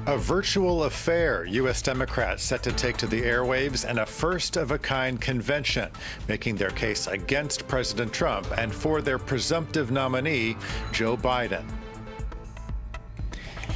A virtual affair, U.S. Democrats set to take to the airwaves and a first-of-a-kind convention, making their case against President Trump and for their presumptive nominee, Joe Biden.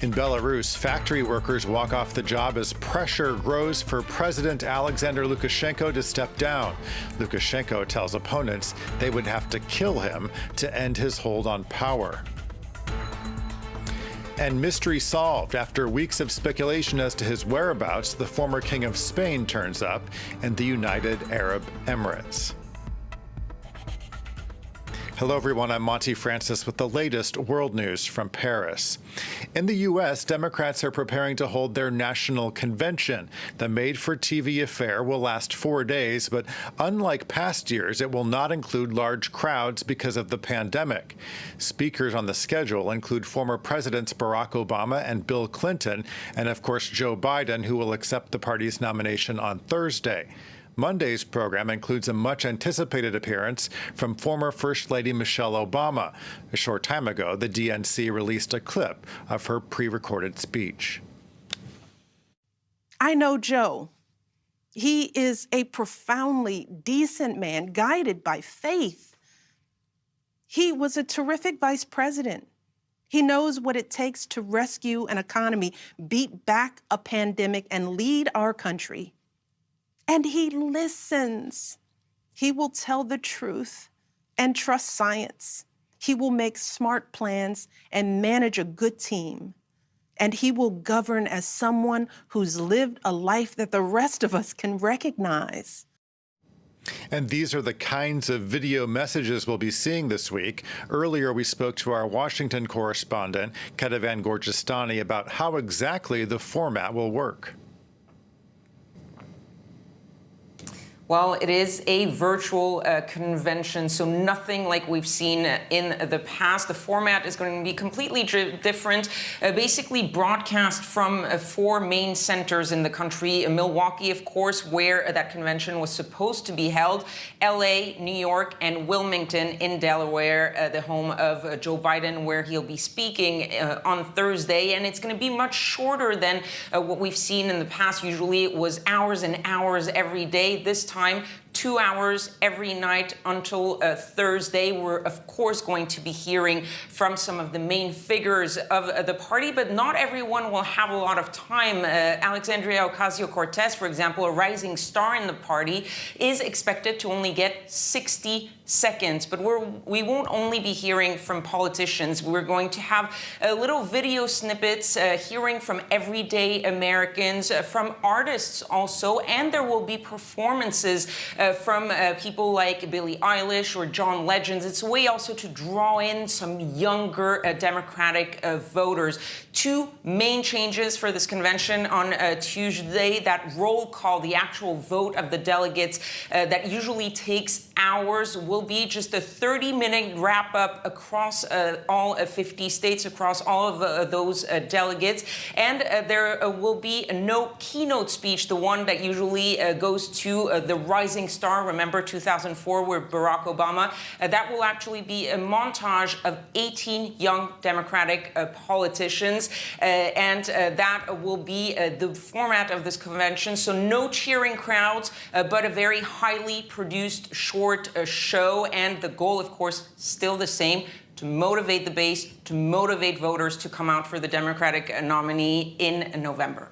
In Belarus, factory workers walk off the job as pressure grows for President Alexander Lukashenko to step down. Lukashenko tells opponents they would have to kill him to end his hold on power. And mystery solved. After weeks of speculation as to his whereabouts, the former King of Spain turns up in the United Arab Emirates. Hello, everyone. I'm Monty Francis with the latest world news from Paris. In the U.S., Democrats are preparing to hold their national convention. The made-for-TV affair will last 4 days, but unlike past years, it will not include large crowds because of the pandemic. Speakers on the schedule include former Presidents Barack Obama and Bill Clinton, and of course Joe Biden, who will accept the party's nomination on Thursday. Monday's program includes a much-anticipated appearance from former First Lady Michelle Obama. A short time ago, the DNC released a clip of her pre-recorded speech. I know Joe. He is a profoundly decent man, guided by faith. He was a terrific vice president. He knows what it takes to rescue an economy, beat back a pandemic, and lead our country. And he listens. He will tell the truth and trust science. He will make smart plans and manage a good team. And he will govern as someone who's lived a life that the rest of us can recognize. And these are the kinds of video messages we'll be seeing this week. Earlier, we spoke to our Washington correspondent, Ketevan Gorgistani, about how exactly the format will work. Well, it is a virtual convention, so nothing like we've seen in the past. The format is going to be completely different, basically broadcast from 4 main centers in the country. Milwaukee, of course, where that convention was supposed to be held, L.A., New York, and Wilmington in Delaware, the home of Joe Biden, where he'll be speaking on Thursday. And it's going to be much shorter than what we've seen in the past. Usually it was hours and hours every day. This time, 2 hours every night until Thursday. We're, of course, going to be hearing from some of the main figures of the party, but not everyone will have a lot of time. Alexandria Ocasio-Cortez, for example, a rising star in the party, is expected to only get 60 seconds. But we won't only be hearing from politicians. We're going to have little video snippets, hearing from everyday Americans, from artists also, and there will be performances from people like Billie Eilish or John Legend. It's a way also to draw in some younger Democratic voters. 2 main changes for this convention on Tuesday. That roll call, the actual vote of the delegates that usually takes hours, will be just a 30-minute wrap-up across all 50 states, across all of those delegates. And there will be no keynote speech, the one that usually goes to the rising star. Remember 2004 with Barack Obama? That will actually be a montage of 18 young Democratic politicians. And that will be the format of this convention. So no cheering crowds, but a very highly produced short show. And the goal, of course, still the same: to motivate the base, to motivate voters to come out for the Democratic nominee in November.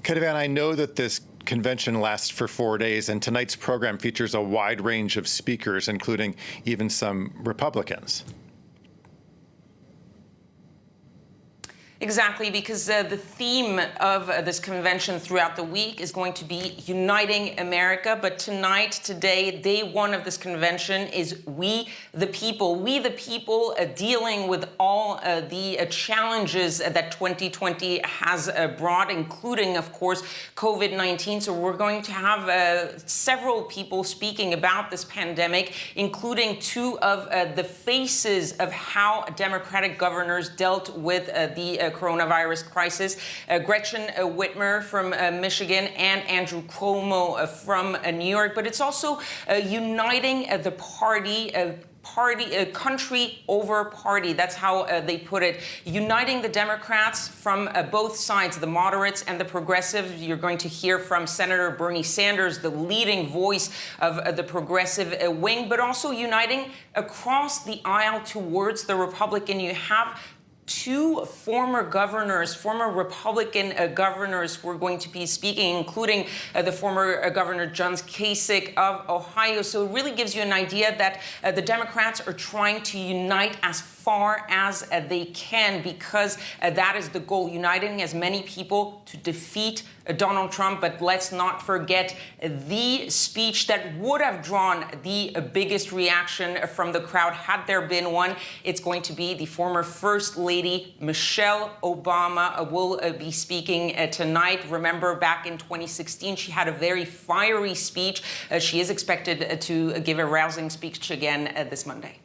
Ketevan, I know that this convention lasts for 4 days, and tonight's program features a wide range of speakers, including even some Republicans. Exactly, because the theme of this convention throughout the week is going to be uniting America. But tonight, today, day 1 of this convention is We the People. We the People dealing with all the challenges that 2020 has brought, including, of course, COVID-19. So we're going to have several people speaking about this pandemic, including 2 of the faces of how Democratic governors dealt with the coronavirus crisis, Gretchen Whitmer from Michigan and Andrew Cuomo from New York. But it's also uniting the party, country over party. That's how they put it. Uniting the Democrats from both sides, the moderates and the progressives. You're going to hear from Senator Bernie Sanders, the leading voice of the progressive wing, but also uniting across the aisle towards the Republican. You have two former governors, former Republican governors who are going to be speaking, including the former Governor John Kasich of Ohio. So it really gives you an idea that the Democrats are trying to unite as far as they can, because that is the goal, uniting as many people to defeat Donald Trump. But let's not forget the speech that would have drawn the biggest reaction from the crowd, had there been one. It's going to be the former First Lady, Michelle Obama, will be speaking tonight. Remember, back in 2016, she had a very fiery speech. She is expected to give a rousing speech again this Monday.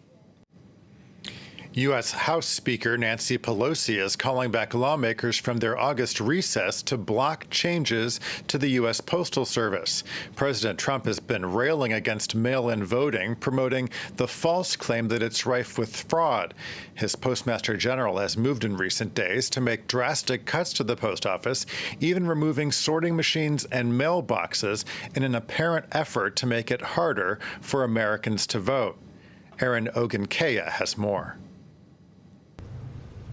U.S. House Speaker Nancy Pelosi is calling back lawmakers from their August recess to block changes to the U.S. Postal Service. President Trump has been railing against mail-in voting, promoting the false claim that it's rife with fraud. His Postmaster General has moved in recent days to make drastic cuts to the post office, even removing sorting machines and mailboxes in an apparent effort to make it harder for Americans to vote. Erin Ogunkaya has more.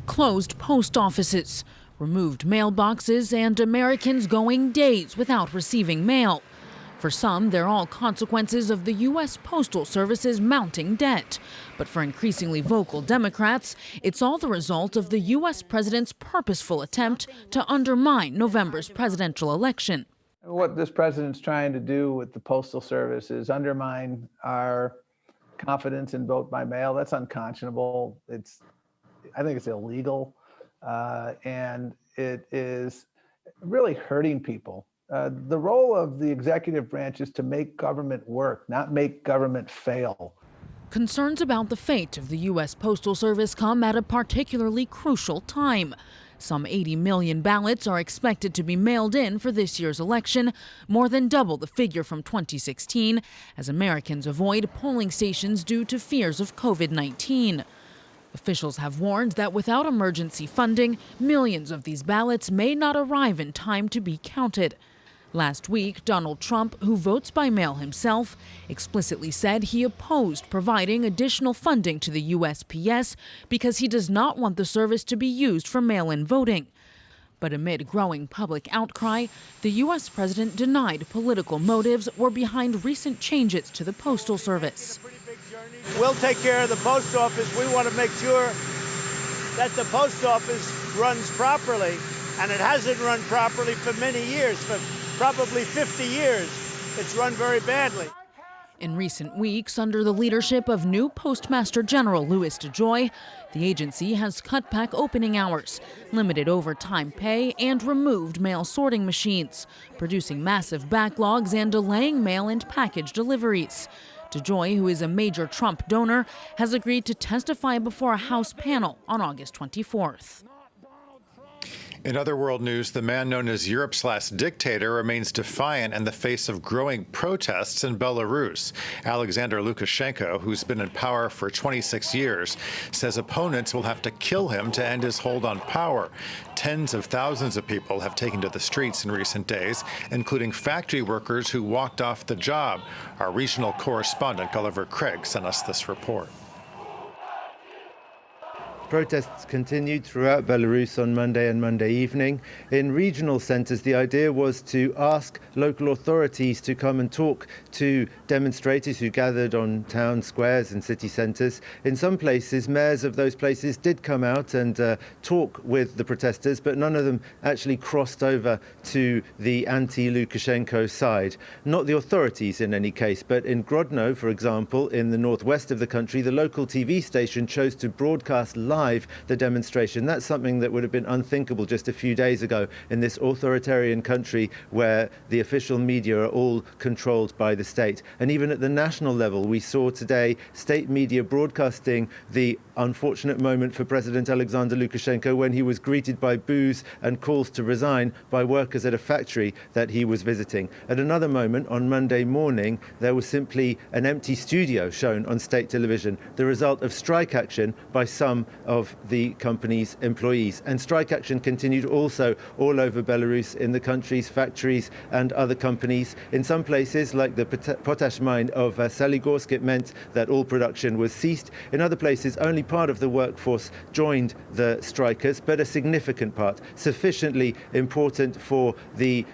Closed post offices, removed mailboxes, and Americans going days without receiving mail. For some, they're all consequences of the U.S. Postal Service's mounting debt. But for increasingly vocal Democrats, it's all the result of the U.S. president's purposeful attempt to undermine November's presidential election. What this president's trying to do with the Postal Service is undermine our confidence in vote by mail. That's unconscionable. I think it's illegal, and it is really hurting people. The role of the executive branch is to make government work, not make government fail. Concerns about the fate of the U.S. Postal Service come at a particularly crucial time. Some 80 million ballots are expected to be mailed in for this year's election, more than double the figure from 2016, as Americans avoid polling stations due to fears of COVID-19. Officials have warned that without emergency funding, millions of these ballots may not arrive in time to be counted. Last week, Donald Trump, who votes by mail himself, explicitly said he opposed providing additional funding to the USPS because he does not want the service to be used for mail-in voting. But amid growing public outcry, the U.S. president denied political motives were behind recent changes to the Postal Service. We'll take care of the post office. We want to make sure that the post office runs properly, and it hasn't run properly for many years, for probably 50 years. It's run very badly. In recent weeks, under the leadership of new Postmaster General Louis DeJoy, the agency has cut back opening hours, limited overtime pay, and removed mail sorting machines, producing massive backlogs and delaying mail and package deliveries. DeJoy, who is a major Trump donor, has agreed to testify before a House panel on August 24th. In other world news, the man known as Europe's last dictator remains defiant in the face of growing protests in Belarus. Alexander Lukashenko, who's been in power for 26 years, says opponents will have to kill him to end his hold on power. Tens of thousands of people have taken to the streets in recent days, including factory workers who walked off the job. Our regional correspondent, Gulliver Craig, sent us this report. Protests continued throughout Belarus on Monday and Monday evening. In regional centres, the idea was to ask local authorities to come and talk to demonstrators who gathered on town squares and city centres. In some places, mayors of those places did come out and talk with the protesters, but none of them actually crossed over to the anti-Lukashenko side. Not the authorities in any case, but in Grodno, for example, in the northwest of the country, the local TV station chose to broadcast live live the demonstration. That's something that would have been unthinkable just a few days ago in this authoritarian country where the official media are all controlled by the state. And even at the national level, we saw today state media broadcasting the unfortunate moment for President Alexander Lukashenko when he was greeted by boos and calls to resign by workers at a factory that he was visiting. At another moment, on Monday morning, there was simply an empty studio shown on state television, the result of strike action by some of the company's employees. And strike action continued also all over Belarus in the country's factories and other companies. In some places, like the potash mine of Saligorsk, it meant that all production was ceased. In other places, only part of the workforce joined the strikers, but a significant part, sufficiently important for the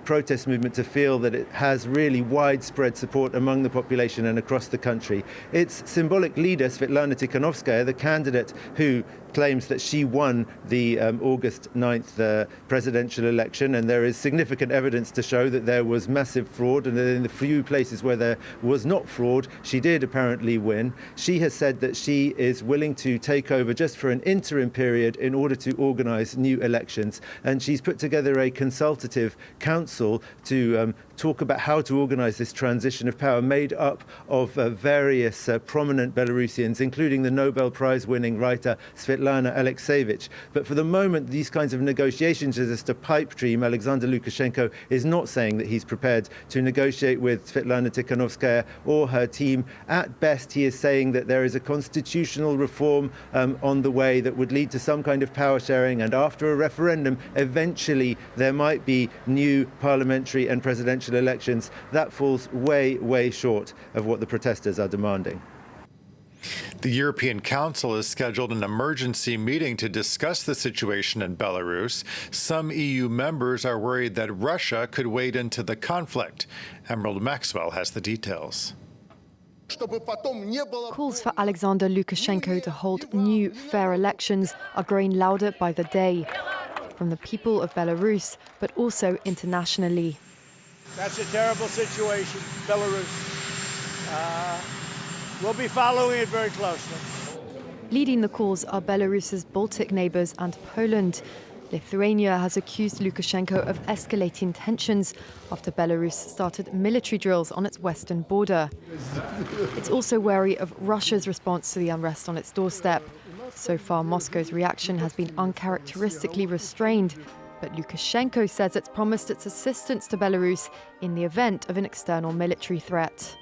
protest movement to feel that it has really widespread support among the population and across the country. Its symbolic leader, Svetlana Tikhanovskaya, the candidate who claims that she won the August 9th presidential election, and there is significant evidence to show that there was massive fraud, and that in the few places where there was not fraud, she did apparently win. She has said that she is willing to take over just for an interim period in order to organize new elections, and she's put together a consultative council to talk about how to organize this transition of power, made up of various prominent Belarusians, including the Nobel Prize-winning writer Svetlana Alexievich. But for the moment, these kinds of negotiations are just a pipe dream. Alexander Lukashenko is not saying that he's prepared to negotiate with Svetlana Tikhanovskaya or her team. At best, he is saying that there is a constitutional reform on the way that would lead to some kind of power sharing, and after a referendum, eventually there might be new parliamentary and presidential elections. That falls way, way short of what the protesters are demanding. The European Council has scheduled an emergency meeting to discuss the situation in Belarus. Some EU members are worried that Russia could wade into the conflict. Emerald Maxwell has the details. Calls for Alexander Lukashenko to hold new, fair elections are growing louder by the day, from the people of Belarus, but also internationally. That's a terrible situation, Belarus. We'll be following it very closely. Leading the calls are Belarus's Baltic neighbours and Poland. Lithuania has accused Lukashenko of escalating tensions after Belarus started military drills on its western border. It's also wary of Russia's response to the unrest on its doorstep. So far, Moscow's reaction has been uncharacteristically restrained, but Lukashenko says it's promised its assistance to Belarus in the event of an external military threat.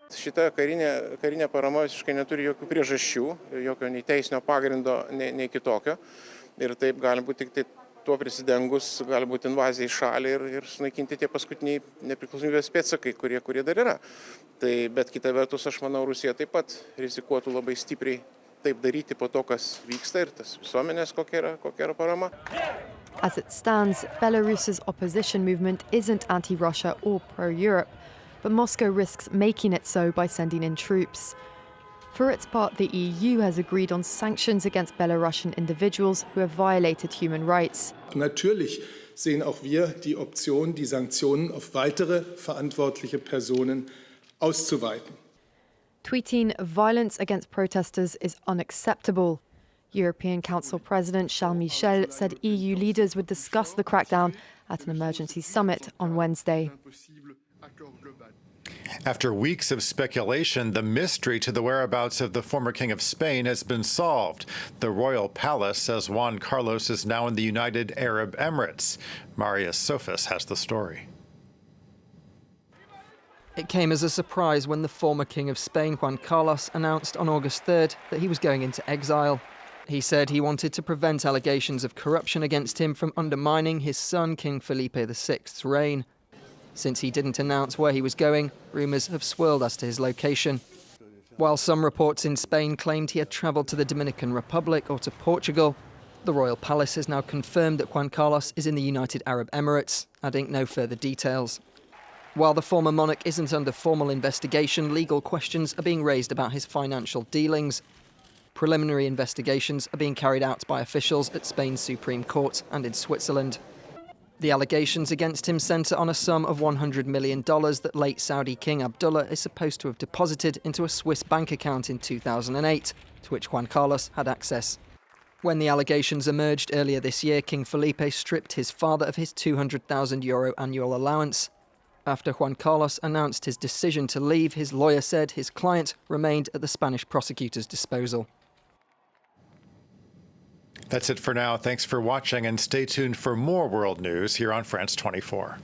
Šita karinė parama visiškai neturi jokių priežasčių, jokio nei teisinio pagrindo, nei kitokio. Ir taip gali būti tik tai tuo prisidengus, gali būti invazija į šalį ir sunaikinti tie paskutiniai nepriklausomybės pėdsakai, kurie dar yra. Bet kita vertus, aš manau, Rusija taip pat rizikuotų labai stipriai taip daryti po to, kas vyksta, ir tas visuomenės kokia yra parama. As it stands, Belarus's opposition movement isn't anti-Russia or pro-Europe, but Moscow risks making it so by sending in troops. For its part, the EU has agreed on sanctions against Belarusian individuals who have violated human rights. Natürlich sehen auch wir die Option, die Sanktionen auf weitere verantwortliche Personen auszuweiten. Tweeting violence against protesters is unacceptable. European Council President Charles Michel said EU leaders would discuss the crackdown at an emergency summit on Wednesday. After weeks of speculation, the mystery to the whereabouts of the former King of Spain has been solved. The royal palace says Juan Carlos is now in the United Arab Emirates. Marius Sofas has the story. It came as a surprise when the former King of Spain, Juan Carlos, announced on August 3rd that he was going into exile. He said he wanted to prevent allegations of corruption against him from undermining his son, King Felipe VI's reign. Since he didn't announce where he was going, rumours have swirled as to his location. While some reports in Spain claimed he had travelled to the Dominican Republic or to Portugal, the royal palace has now confirmed that Juan Carlos is in the United Arab Emirates, adding no further details. While the former monarch isn't under formal investigation, legal questions are being raised about his financial dealings. Preliminary investigations are being carried out by officials at Spain's Supreme Court and in Switzerland. The allegations against him centre on a sum of $100 million that late Saudi King Abdullah is supposed to have deposited into a Swiss bank account in 2008 to which Juan Carlos had access. When the allegations emerged earlier this year, King Felipe stripped his father of his €200,000 annual allowance. After Juan Carlos announced his decision to leave, his lawyer said his client remained at the Spanish prosecutor's disposal. That's it for now. Thanks for watching, and stay tuned for more world news here on France 24.